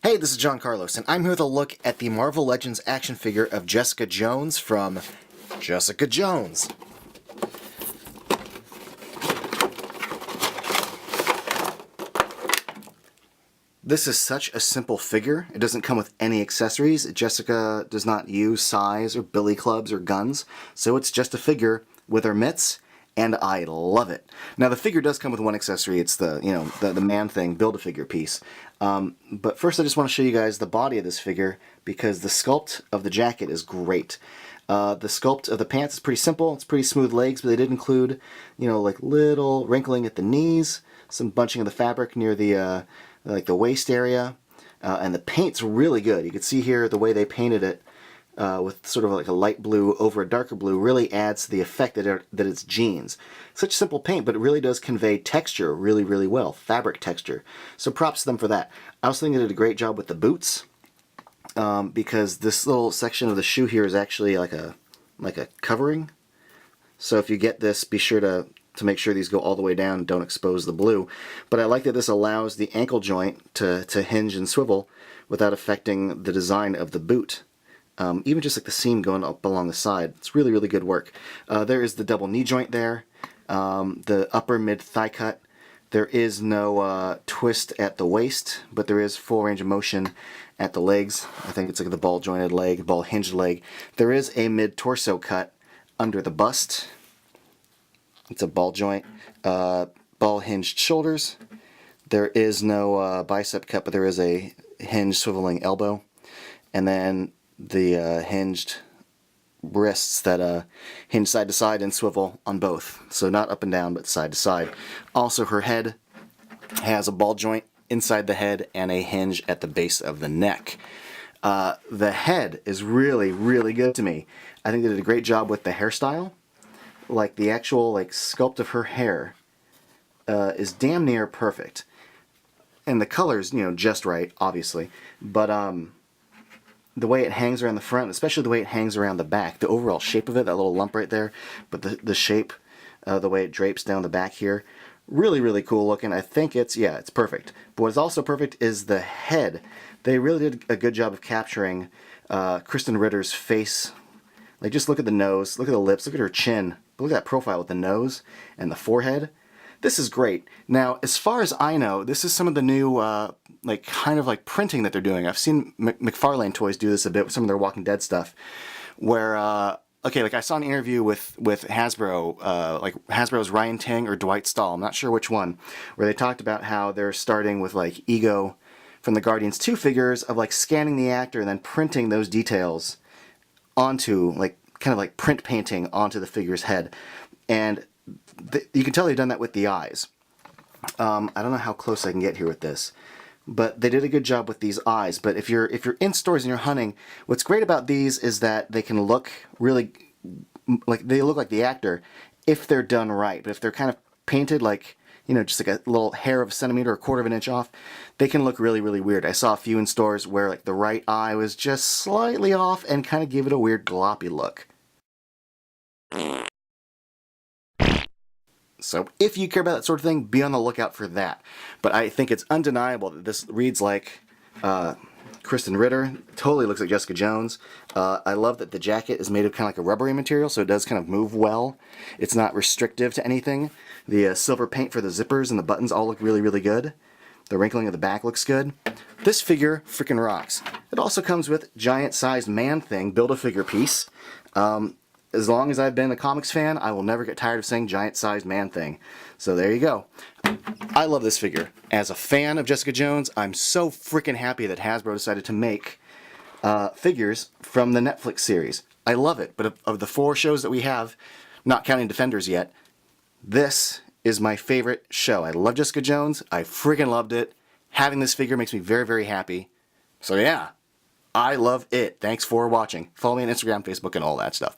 Hey, this is John Carlos, and I'm here with a look at the Marvel Legends action figure of Jessica Jones from Jessica Jones. This is such a simple figure. It doesn't come with any accessories. Jessica does not use sais or billy clubs or guns, so it's just a figure with her mitts, and I love it. Now the figure does come with one accessory. It's the the Man-Thing Build-A-Figure piece. But first I just want to show you guys the body of this figure because the sculpt of the jacket is great. The sculpt of the pants is pretty simple. It's pretty smooth legs, but they did include, like little wrinkling at the knees, some bunching of the fabric near the like the waist area, and the paint's really good. You can see here the way they painted it with sort of like a light blue over a darker blue really adds to the effect that it's jeans. Such simple paint, but it really does convey texture really, really well, fabric texture. So props to them for that. I also think they did a great job with the boots because this little section of the shoe here is actually like a covering. So if you get this, be sure to make sure these go all the way down and don't expose the blue. But I like that this allows the ankle joint to hinge and swivel without affecting the design of the boot. Even just like the seam going up along the side. It's really, really good work. There is the double knee joint there, the upper mid thigh cut. There is no twist at the waist, but there is full range of motion at the legs. I think it's like the ball jointed leg, ball hinged leg. There is a mid torso cut under the bust. It's a ball joint, ball hinged shoulders. There is no bicep cut, but there is a hinged swiveling elbow. And then the hinged wrists that hinge side to side and swivel on both. So not up and down, but side to side. Also, her head has a ball joint inside the head and a hinge at the base of the neck. The head is really, really good to me. I think they did a great job with the hairstyle. Like the actual sculpt of her hair is damn near perfect. And the color's, just right, obviously. But the way it hangs around the front, especially the way it hangs around the back, the overall shape of it, that little lump right there, but the shape, the way it drapes down the back here, really, really cool looking. I think it's perfect. But what's also perfect is the head. They really did a good job of capturing Krysten Ritter's face. Like, just look at the nose, look at the lips, look at her chin, look at that profile with the nose and the forehead. This is great. Now, as far as I know, this is some of the new, kind of printing that they're doing. I've seen McFarlane Toys do this a bit with some of their Walking Dead stuff, where, I saw an interview with Hasbro, Hasbro's Ryan Ting or Dwight Stahl, I'm not sure which one, where they talked about how they're starting with, Ego from the Guardians 2 figures of, scanning the actor and then printing those details onto, kind of print painting onto the figure's head. And you can tell they've done that with the eyes. I don't know how close I can get here with this, but they did a good job with these eyes. But if you're in stores and you're hunting, what's great about these is that they can look really they look like the actor if they're done right. But if they're kind of painted just like a little hair of a centimeter or a quarter of an inch off, they can look really, really weird. I saw a few in stores where the right eye was just slightly off and kind of gave it a weird gloppy look. So if you care about that sort of thing, be on the lookout for that. But I think it's undeniable that this reads like Krysten Ritter. Totally looks like Jessica Jones. I love that the jacket is made of kind of like a rubbery material, so it does kind of move well. It's not restrictive to anything. The silver paint for the zippers and the buttons all look really, really good. The wrinkling of the back looks good. This figure freaking rocks. It also comes with giant-sized Man-Thing Build-A-Figure piece. As long as I've been a comics fan, I will never get tired of saying giant-sized Man-Thing. So there you go. I love this figure. As a fan of Jessica Jones, I'm so freaking happy that Hasbro decided to make figures from the Netflix series. I love it, but of the 4 shows that we have, not counting Defenders yet, this is my favorite show. I love Jessica Jones. I freaking loved it. Having this figure makes me very, very happy. So yeah, I love it. Thanks for watching. Follow me on Instagram, Facebook, and all that stuff.